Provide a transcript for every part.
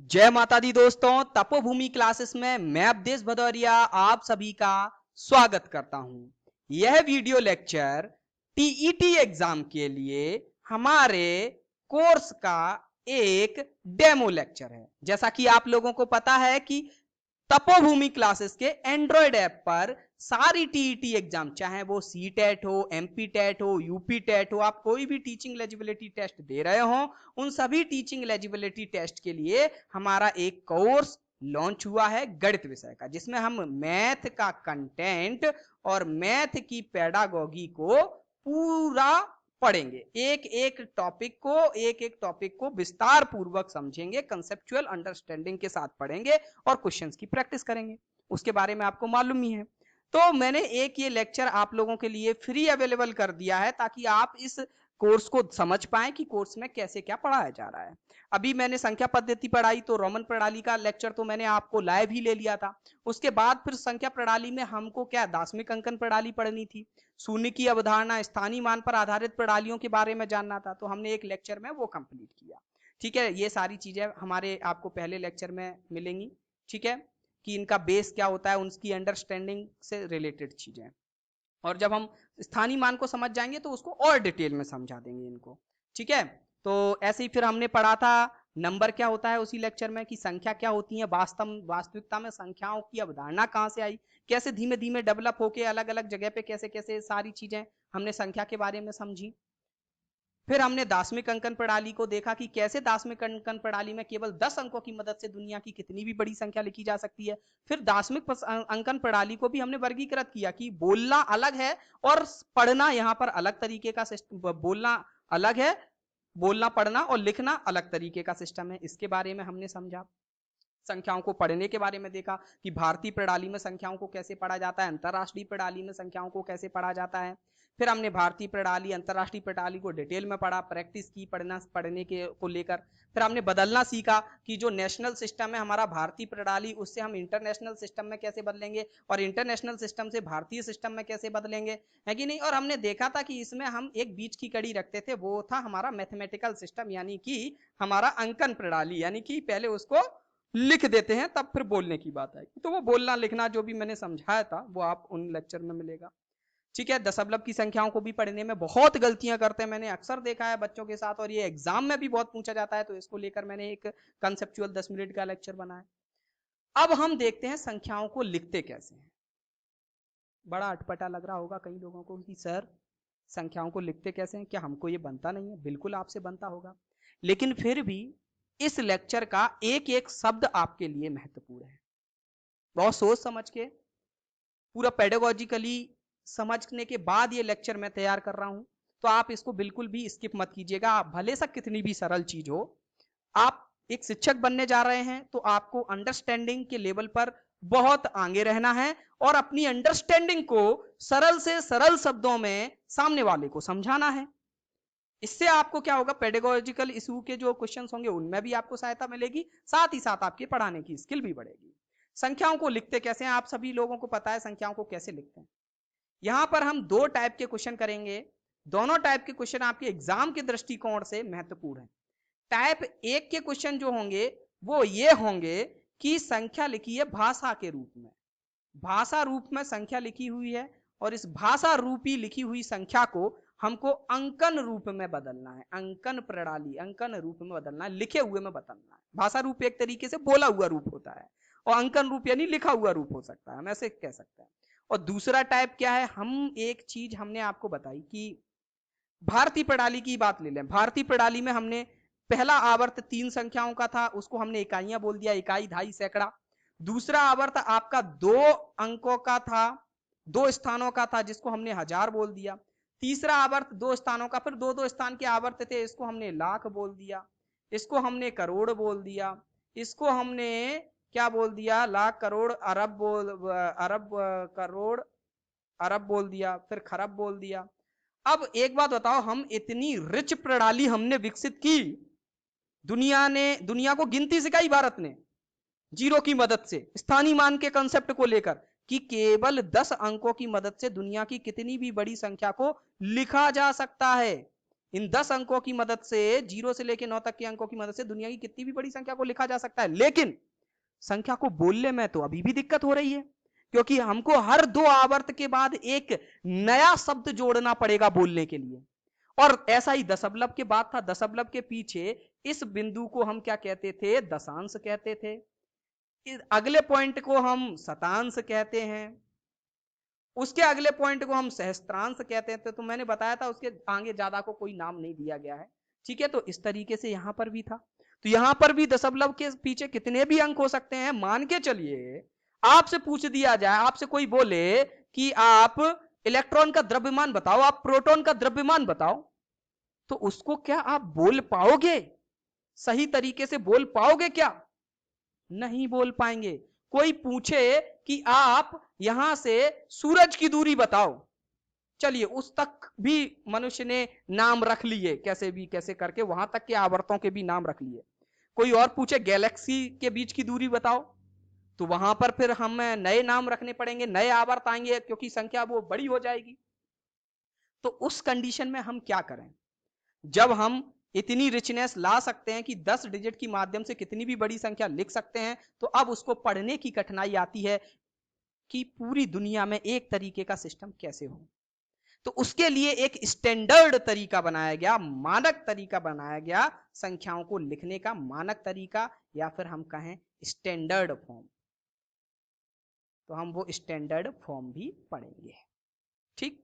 जय माता दी दोस्तों, तपोभूमि क्लासेस में मैं अवधेश भदौरिया आप सभी का स्वागत करता हूं। यह वीडियो लेक्चर टीईटी एग्जाम के लिए हमारे कोर्स का एक डेमो लेक्चर है। जैसा कि आप लोगों को पता है कि तपोभूमि क्लासेस के एंड्रॉयड ऐप पर सारी टीईटी एग्जाम, चाहे वो सी टेट हो, एमपी टेट हो, यूपी टेट हो, आप कोई भी टीचिंग एलिजिबिलिटी टेस्ट दे रहे हो, उन सभी टीचिंग एलिजिबिलिटी टेस्ट के लिए हमारा एक कोर्स लॉन्च हुआ है गणित विषय का, जिसमें हम मैथ का कंटेंट और मैथ की पेडागोगी को पूरा पढ़ेंगे। एक एक टॉपिक को विस्तार पूर्वक समझेंगे, कंसेप्चुअल अंडरस्टैंडिंग के साथ पढ़ेंगे और क्वेश्चंस की प्रैक्टिस करेंगे। उसके बारे में आपको मालूम ही है। तो मैंने एक ये लेक्चर आप लोगों के लिए फ्री अवेलेबल कर दिया है ताकि आप इस कोर्स को समझ पाएं कि कोर्स में कैसे क्या पढ़ाया जा रहा है। अभी मैंने संख्या पद्धति पढ़ाई, तो रोमन प्रणाली का लेक्चर तो मैंने आपको लाइव ही ले लिया था। उसके बाद फिर संख्या प्रणाली में हमको क्या दार्शनिक अंकन प्रणाली पढ़नी थी, शून्य की अवधारणा, स्थानीय मान पर आधारित प्रणालियों के बारे में जानना था, तो हमने एक लेक्चर में वो कंप्लीट किया। ठीक है, ये सारी चीजें हमारे आपको पहले लेक्चर में मिलेंगी। ठीक है, कि इनका बेस क्या होता है, उनकी अंडरस्टैंडिंग से रिलेटेड चीजें, और जब हम स्थानीय मान को समझ जाएंगे तो उसको और डिटेल में समझा देंगे इनको। ठीक है, तो ऐसे ही फिर हमने पढ़ा था नंबर क्या होता है उसी लेक्चर में, कि संख्या क्या होती है, वास्तविकता में संख्याओं की अवधारणा कहां से आई, कैसे धीमे धीमे डेवलप होके अलग अलग जगह पे कैसे कैसे सारी चीजें हमने संख्या के बारे में समझी। फिर हमने दार्शनिक अंकन प्रणाली को देखा कि कैसे दार्शनिक अंकन प्रणाली में केवल 10 अंकों की मदद से दुनिया की कितनी भी बड़ी संख्या लिखी जा सकती है। फिर दार्शनिक अंकन प्रणाली को भी हमने वर्गीकृत किया कि बोलना अलग है और पढ़ना यहाँ पर अलग तरीके का बोलना अलग है, बोलना पढ़ना और लिखना अलग तरीके का सिस्टम है। इसके बारे में हमने समझा। संख्याओं को पढ़ने के बारे में देखा कि भारतीय प्रणाली में संख्याओं को कैसे पढ़ा जाता है, अंतरराष्ट्रीय प्रणाली में संख्याओं को कैसे पढ़ा जाता है। फिर हमने भारतीय प्रणाली, अंतरराष्ट्रीय प्रणाली को डिटेल में पढ़ा, प्रैक्टिस की पढ़ने के को लेकर। फिर हमने बदलना सीखा कि जो नेशनल सिस्टम है हमारा भारतीय प्रणाली, उससे हम इंटरनेशनल सिस्टम में कैसे बदलेंगे और इंटरनेशनल सिस्टम से भारतीय सिस्टम में कैसे बदलेंगे, है कि नहीं। और हमने देखा था कि इसमें हम एक बीच की कड़ी रखते थे, वो था हमारा मैथमेटिकल सिस्टम, यानी कि हमारा अंकन प्रणाली, यानी कि पहले उसको लिख देते हैं तब फिर बोलने की बात आएगी। तो वो बोलना लिखना जो भी मैंने समझाया था वो आप उन लेक्चर में मिलेगा। ठीक है, दशमलव की संख्याओं को भी पढ़ने में बहुत गलतियां करते हैं, मैंने अक्सर देखा है बच्चों के साथ, और ये एग्जाम में भी बहुत पूछा जाता है, तो इसको लेकर मैंने एक कंसेप्चुअल 10 मिनट का लेक्चर बनाया। अब हम देखते हैं संख्याओं को लिखते कैसे हैं। बड़ा अटपटा लग रहा होगा कई लोगों को कि सर संख्याओं को लिखते कैसे हैं, क्या हमको ये बनता नहीं है? बिल्कुल आपसे बनता होगा, लेकिन फिर भी इस लेक्चर का एक एक शब्द आपके लिए महत्वपूर्ण है। बहुत सोच समझ के, पूरा पेडागोजिकली समझने के बाद ये लेक्चर मैं तैयार कर रहा हूं, तो आप इसको बिल्कुल भी स्किप मत कीजिएगा। भले सा कितनी भी सरल चीज हो, आप एक शिक्षक बनने जा रहे हैं तो आपको अंडरस्टैंडिंग के लेवल पर बहुत आगे रहना है और अपनी अंडरस्टैंडिंग को सरल से सरल शब्दों में सामने वाले को समझाना है। इससे आपको क्या होगा, पेडागोजिकल इशू के जो क्वेश्चंस होंगे उनमें भी आपको सहायता मिलेगी, साथ ही साथ आपके पढ़ाने की स्किल भी बढ़ेगी। संख्याओं को लिखते कैसे हैं, आप सभी लोगों को पता है संख्याओं को कैसे लिखते हैं। यहां पर हम दो टाइप के क्वेश्चन करेंगे, दोनों टाइप के क्वेश्चन आपके एग्जाम के दृष्टिकोण से महत्वपूर्ण है। टाइप एक के क्वेश्चन जो होंगे वो ये होंगे कि संख्या लिखी है भाषा के रूप में, भाषा रूप में संख्या लिखी हुई है, और इस भाषा रूपी लिखी हुई संख्या को हमको अंकन रूप में बदलना है, अंकन प्रणाली अंकन रूप में बदलना है, लिखे हुए में बदलना है। भाषा रूप एक तरीके से बोला हुआ रूप होता है और अंकन रूप यानी लिखा हुआ रूप हो सकता है, हम ऐसे कह सकते हैं। और दूसरा टाइप क्या है, हम एक चीज हमने आपको बताई कि भारतीय प्रणाली की बात ले लें। भारतीय प्रणाली में हमने पहला आवर्त 3 संख्याओं का था, उसको हमने इकाइयां बोल दिया, इकाई, दहाई, सैकड़ा। दूसरा आवर्त आपका 2 अंकों का था, 2 स्थानों का था, जिसको हमने हजार बोल दिया। तीसरा आवर्त 2 स्थानों का, फिर 2-2 स्थान के आवर्त थे, इसको हमने लाख बोल दिया, इसको हमने करोड़ बोल दिया, इसको हमने क्या बोल दिया, लाख, करोड़, अरब, करोड़, अरब बोल दिया, फिर खरब बोल दिया। अब एक बात बताओ, हम इतनी रिच प्रणाली हमने विकसित की, दुनिया को गिनती सिखाई भारत ने जीरो की मदद से, स्थानीय मान के कंसेप्ट को लेकर, कि केवल 10 अंकों की मदद से दुनिया की कितनी भी बड़ी संख्या को लिखा जा सकता है। इन 10 अंकों की मदद से 0 से लेकर 9 तक के अंकों की मदद से दुनिया की कितनी भी बड़ी संख्या को लिखा जा सकता है। लेकिन संख्या को बोलने में तो अभी भी दिक्कत हो रही है, क्योंकि हमको हर 2 आवर्त के बाद एक नया शब्द जोड़ना पड़ेगा बोलने के लिए। और ऐसा ही दशमलव के बाद था। दशमलव के पीछे इस बिंदु को हम क्या कहते थे? दशांश कहते थे। अगले पॉइंट को हम शतांश कहते हैं, उसके अगले पॉइंट को हम सहस्त्रांश कहते हैं। तो मैंने बताया था उसके आगे ज्यादा को कोई नाम नहीं दिया गया है, ठीक है। तो इस तरीके से यहां पर भी था। तो यहां पर भी दशमलव के पीछे कितने भी अंक हो सकते हैं। मान के चलिए आपसे पूछ दिया जाए, आपसे कोई बोले कि आप इलेक्ट्रॉन का द्रव्यमान बताओ, आप प्रोटॉन का द्रव्यमान बताओ, तो उसको क्या आप बोल पाओगे? सही तरीके से बोल पाओगे क्या? नहीं बोल पाएंगे। कोई पूछे कि आप यहां से सूरज की दूरी बताओ, चलिए उस तक भी मनुष्य ने नाम रख लिए, कैसे भी कैसे करके वहां तक के आवर्तों के भी नाम रख लिए। कोई और पूछे गैलेक्सी के बीच की दूरी बताओ, तो वहां पर फिर हमें नए नाम रखने पड़ेंगे, नए आवर्त आएंगे, क्योंकि संख्या वो बड़ी हो जाएगी। तो उस कंडीशन में हम क्या करें? जब हम इतनी रिचनेस ला सकते हैं कि 10 डिजिट की माध्यम से कितनी भी बड़ी संख्या लिख सकते हैं, तो अब उसको पढ़ने की कठिनाई आती है कि पूरी दुनिया में एक तरीके का सिस्टम कैसे हो। तो उसके लिए एक स्टैंडर्ड तरीका बनाया गया, मानक तरीका बनाया गया, संख्याओं को लिखने का मानक तरीका, या फिर हम कहें स्टैंडर्ड फॉर्म। तो हम वो स्टैंडर्ड फॉर्म भी पढ़ेंगे, ठीक।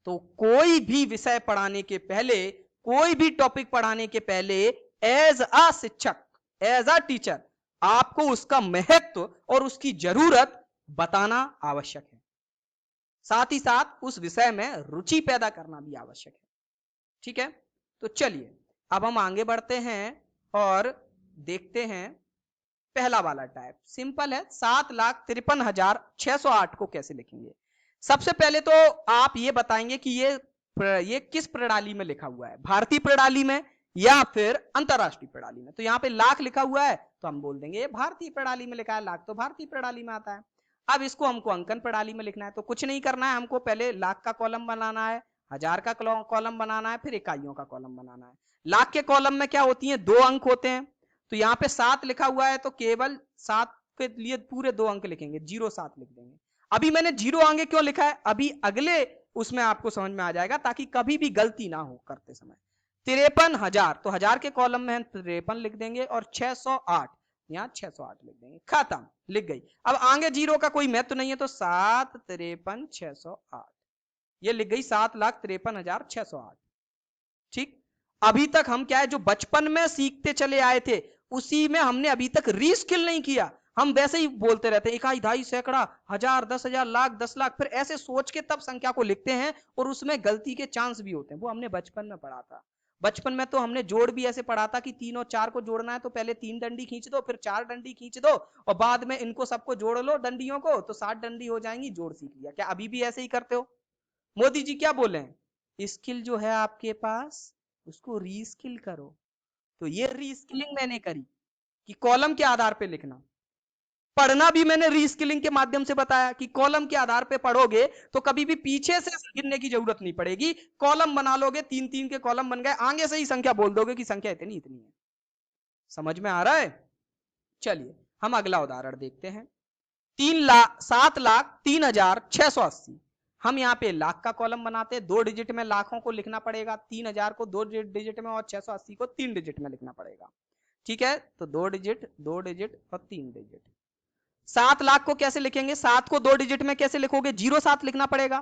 तो कोई भी विषय पढ़ाने के पहले, कोई भी टॉपिक पढ़ाने के पहले, एज अ शिक्षक, एज अ टीचर, आपको उसका महत्व और उसकी जरूरत बताना आवश्यक है। साथ ही साथ उस विषय में रुचि पैदा करना भी आवश्यक है, ठीक है। तो चलिए अब हम आगे बढ़ते हैं और देखते हैं पहला वाला टाइप। सिंपल है, 7,53,608 को कैसे लिखेंगे। सबसे पहले तो आप ये बताएंगे कि ये किस प्रणाली में लिखा हुआ है, भारतीय प्रणाली में या फिर अंतरराष्ट्रीय प्रणाली में। तो यहाँ पे लाख लिखा हुआ है तो हम बोल देंगे ये भारतीय प्रणाली में लिखा है, लाख तो भारतीय प्रणाली में आता है। अब इसको हमको अंकन प्रणाली में लिखना है, तो कुछ नहीं करना है, हमको पहले लाख का कॉलम बनाना है, हजार का कॉलम बनाना है, फिर इकाइयों का कॉलम बनाना है। लाख के कॉलम में क्या होती है? 2 अंक होते हैं। तो यहाँ पे 7 लिखा हुआ है तो केवल 7 के लिए पूरे 2 अंक लिखेंगे, 07 लिख देंगे। अभी मैंने 0 आगे क्यों लिखा है, अभी अगले उसमें आपको समझ में आ जाएगा, ताकि कभी भी गलती ना हो करते समय। 53,000, तो हजार के कॉलम में हम 53 लिख देंगे, और 608 यहाँ 608 लिख देंगे, खत्म, लिख गई। अब आगे 0 का कोई महत्व नहीं है, तो 7 53 608 ये लिख गई, 7,53,608, ठीक। अभी तक हम क्या है, जो बचपन में सीखते चले आए थे उसी में हमने अभी तक रीस्किल नहीं किया। हम वैसे ही बोलते रहते हैं, इकाई, ढाई, सैकड़ा, हजार, 10,000, लाख, 10 लाख, फिर ऐसे सोच के तब संख्या को लिखते हैं, और उसमें गलती के चांस भी होते हैं। वो हमने बचपन में पढ़ा था। बचपन में तो हमने जोड़ भी ऐसे पढ़ा था कि 3 और 4 को जोड़ना है तो पहले 3 डंडी खींच दो, फिर 4 डंडी खींच दो, और बाद में इनको सबको जोड़ लो डंडियों को, तो 7 डंडी हो जाएंगी, जोड़ सीख लिया। क्या अभी भी ऐसे ही करते हो? मोदी जी क्या बोले हैं? स्किल जो है आपके पास उसको रीस्किल करो। तो ये रीस्किलिंग मैंने करी कि कॉलम के आधार पे लिखना। पढ़ना भी मैंने रीस्किलिंग के माध्यम से बताया कि कॉलम के आधार पे पढ़ोगे तो कभी भी पीछे से गिनने की जरूरत नहीं पड़ेगी। कॉलम बना लोगे, 3-3 के कॉलम बन गए, आगे से ही संख्या बोल दोगे कि संख्या इतनी इतनी है। समझ में आ रहा है? चलिए हम अगला उदाहरण देखते हैं। 7,03,680। हम यहाँ पे लाख का कॉलम बनाते हैं, 2 डिजिट में लाखों को लिखना पड़ेगा, 3,000 को 2 डिजिट में, और 680 को 3 डिजिट में लिखना पड़ेगा, ठीक है। तो 2 डिजिट, 2 डिजिट और 3 डिजिट। 7 लाख को कैसे लिखेंगे? 7 को 2 डिजिट में कैसे लिखोगे? 07 लिखना पड़ेगा।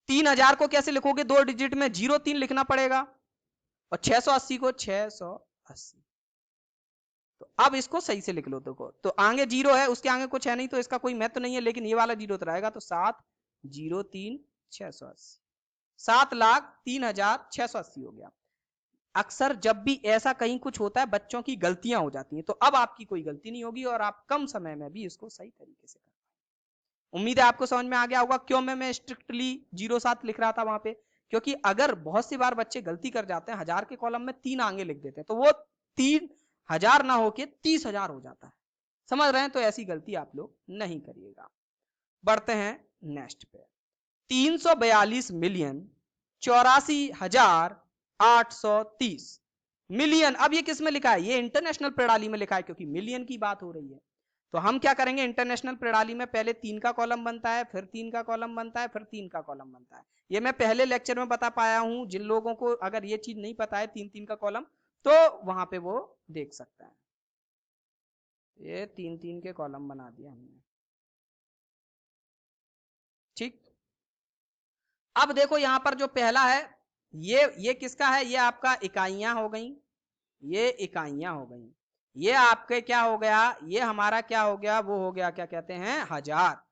3,000 को कैसे लिखोगे? 2 डिजिट में 03 लिखना पड़ेगा, और 680 को 680। तो अब इसको सही से लिख लो। देखो तो आगे 0 है, उसके आगे कुछ है नहीं, तो इसका कोई महत्व नहीं है, लेकिन ये वाला 0 तो रहेगा। तो 7,03,680, 7,03,680 हो गया। अक्सर जब भी ऐसा कहीं कुछ होता है बच्चों की गलतियां हो जाती हैं, तो अब आपकी कोई गलती नहीं होगी और आप कम समय में भी इसको सही तरीके से कर पाएंगे। उम्मीद है आपको समझ में आ गया होगा क्यों मैं स्ट्रिक्टली 07 लिख रहा था वहां पे। क्योंकि अगर बहुत सी बार बच्चे गलती कर जाते हैं, हजार के कॉलम में 3 आगे लिख देते हैं, तो वो 3,000 ना होके 30,000 हो जाता है। समझ रहे हैं? तो ऐसी गलती आप लोग नहीं करिएगा। बढ़ते हैं नेक्स्ट पे। 342,4,000,000 84,830 मिलियन। अब ये किस में लिखा है? ये इंटरनेशनल प्रणाली में लिखा है क्योंकि मिलियन की बात हो रही है। तो हम क्या करेंगे, इंटरनेशनल प्रणाली में पहले 3 का कॉलम बनता है, फिर 3 का कॉलम बनता है, फिर 3 का कॉलम बनता है। ये मैं पहले लेक्चर में बता पाया हूं। जिन लोगों को अगर ये चीज नहीं पता है 3-3 का कॉलम, तो वहां पे वो देख सकता है। ये 3-3 के कॉलम बना दिया हमने, ठीक। अब देखो यहां पर जो पहला है, ये किसका है? ये आपका इकाइयां हो गई, ये इकाइयां हो गई। ये आपके क्या हो गया? ये हमारा क्या हो गया? वो हो गया क्या कहते हैं, हजार।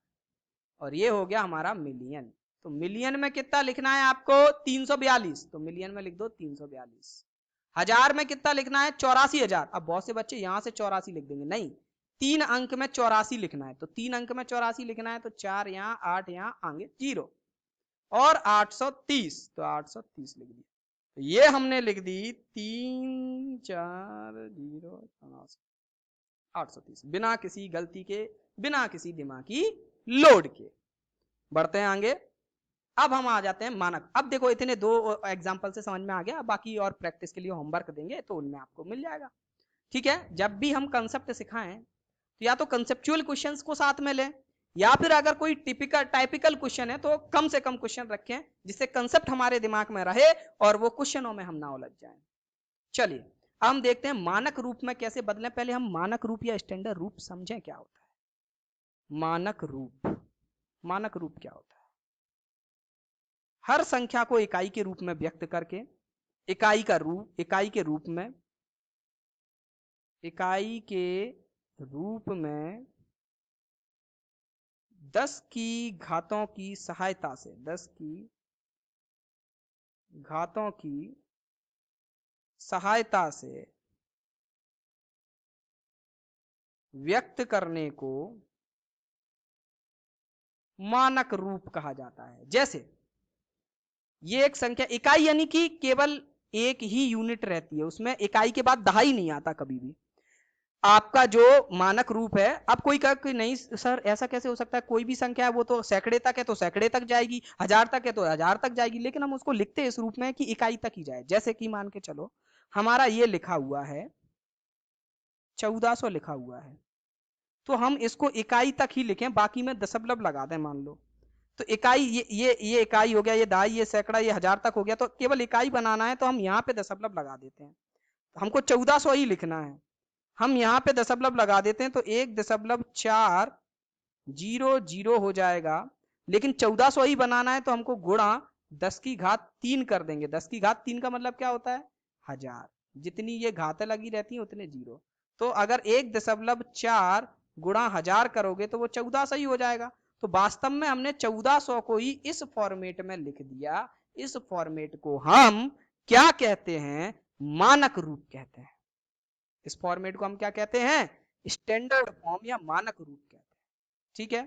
और ये हो गया हमारा मिलियन। तो मिलियन में कितना लिखना है आपको? 342। तो मिलियन में लिख दो 342। हजार में कितना लिखना है? 84,000। अब बहुत से बच्चे यहां से 84 लिख देंगे, नहीं, 3 अंक में 84 लिखना है। तो 3 अंक में 84 लिखना है, तो 4 यहाँ, 8 यहाँ, आगे 0 और 830। तो 830 लिख दिया। तो ये हमने लिख दी 340,830 बिना किसी गलती के, बिना किसी दिमागी लोड के। बढ़ते हैं आगे। अब हम आ जाते हैं मानक। अब देखो इतने 2 एग्जांपल से समझ में आ गया, बाकी और प्रैक्टिस के लिए होमवर्क देंगे तो उनमें आपको मिल जाएगा, ठीक है। जब भी हम कंसेप्ट सिखाएं तो या तो कंसेप्चुअल क्वेश्चंस को साथ में लें, या फिर अगर कोई टाइपिकल क्वेश्चन है तो कम से कम क्वेश्चन रखें जिससे कंसेप्ट हमारे दिमाग में रहे और वो क्वेश्चनों में हम ना उलझ जाएं। चलिए अब हम देखते हैं मानक रूप में कैसे बदलें। पहले हम मानक रूप या स्टैंडर्ड रूप समझें क्या होता है। मानक रूप, मानक रूप क्या होता है? हर संख्या को इकाई के रूप में व्यक्त करके, इकाई के रूप में 10 की घातों की सहायता से, 10 की घातों की सहायता से व्यक्त करने को मानक रूप कहा जाता है। जैसे ये एक संख्या, इकाई यानी कि केवल एक ही यूनिट रहती है, उसमें इकाई के बाद दहाई नहीं आता कभी भी। आपका जो मानक रूप है, अब कोई कहे कि नहीं सर ऐसा कैसे हो सकता है, कोई भी संख्या है वो तो सैकड़े तक है तो सैकड़े तक जाएगी, 1000 तक है तो 1000 तक जाएगी, लेकिन हम उसको लिखते हैं इस रूप में कि इकाई तक ही जाए। जैसे कि मान के चलो हमारा ये लिखा हुआ है 1400 लिखा हुआ है, तो हम इसको इकाई तक ही लिखें, बाकी में दशमलव लगा दें मान लो। तो इकाई ये इकाई हो गया, ये दहाई, ये सैकड़ा, ये 1000 तक हो गया। तो केवल इकाई बनाना है तो हम यहाँ पे दशमलव लगा देते हैं। तो हमको 1400 ही लिखना है, हम यहाँ पे दशमलव लगा देते हैं तो 1.400 हो जाएगा। लेकिन 1400 ही बनाना है तो हमको गुणा 10 की घात 3 कर देंगे। 10 की घात 3 का मतलब क्या होता है? 1000। जितनी ये घातें लगी रहती हैं उतने जीरो। तो अगर 1.4 गुणा 1000 करोगे तो वो 1400 ही हो जाएगा। तो वास्तव में हमने 1400 को ही इस फॉर्मेट में लिख दिया। इस फॉर्मेट को हम क्या कहते हैं? मानक रूप कहते हैं। इस फॉर्मेट को हम क्या कहते हैं? स्टैंडर्ड फॉर्म या मानक रूप कहते हैं, ठीक है।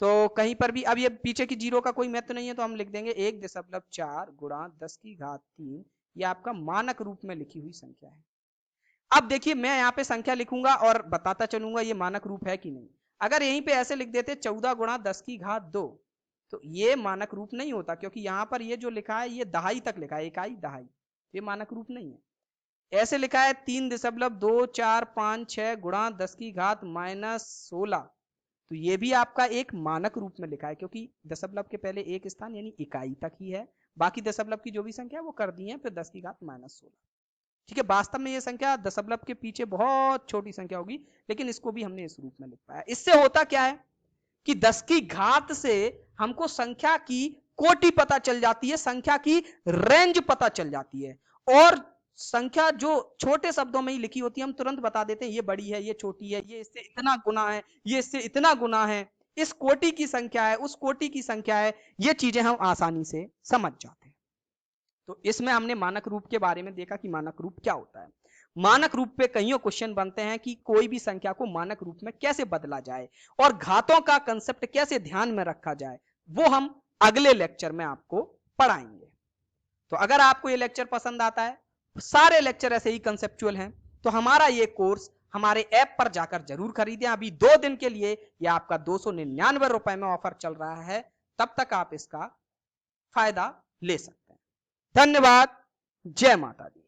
तो कहीं पर भी अब ये पीछे की जीरो का कोई महत्व नहीं है तो हम लिख देंगे 1.4 गुणा 10 की घात 3। ये आपका मानक रूप में लिखी हुई संख्या है। अब देखिए मैं यहाँ पे संख्या लिखूंगा और बताता चलूंगा ये मानक रूप है कि नहीं। अगर यहीं पे ऐसे लिख देते 14 गुणा 10 की घात 2, तो ये मानक रूप नहीं होता, क्योंकि यहाँ पर ये जो लिखा है ये दहाई तक लिखा है, इकाई दहाई, ये मानक रूप नहीं है। ऐसे लिखा है 3.245 गुणा 10 की घात -16, तो ये भी आपका एक मानक रूप में लिखा है, क्योंकि दशमलव के पहले एक स्थान यानी इकाई तक ही है, बाकी दशमलव की जो भी संख्या है वो कर दी है फिर 10 की घात -16, ठीक है। वास्तव में ये संख्या दशमलव के पीछे बहुत छोटी संख्या होगी, लेकिन इसको भी हमने इस रूप में लिख पाया। इससे होता क्या है कि 10 की घात से हमको संख्या की कोटि पता चल जाती है, संख्या की रेंज पता चल जाती है, और संख्या जो छोटे शब्दों में ही लिखी होती है हम तुरंत बता देते हैं ये बड़ी है, ये छोटी है, ये इससे इतना गुना है, ये इससे इतना गुना है, इस कोटि की संख्या है, उस कोटि की संख्या है, ये चीजें हम आसानी से समझ जाते हैं। तो इसमें हमने मानक रूप के बारे में देखा कि मानक रूप क्या होता है। मानक रूप पे कईयों क्वेश्चन बनते हैं कि कोई भी संख्या को मानक रूप में कैसे बदला जाए और घातों का कंसेप्ट कैसे ध्यान में रखा जाए, वो हम अगले लेक्चर में आपको पढ़ाएंगे। तो अगर आपको ये लेक्चर पसंद आता है, सारे लेक्चर ऐसे ही कंसेप्चुअल हैं, तो हमारा ये कोर्स हमारे ऐप पर जाकर जरूर खरीदें। अभी 2 दिन के लिए ये आपका 299 रुपए में ऑफर चल रहा है, तब तक आप इसका फायदा ले सकते हैं। धन्यवाद। जय माता दी।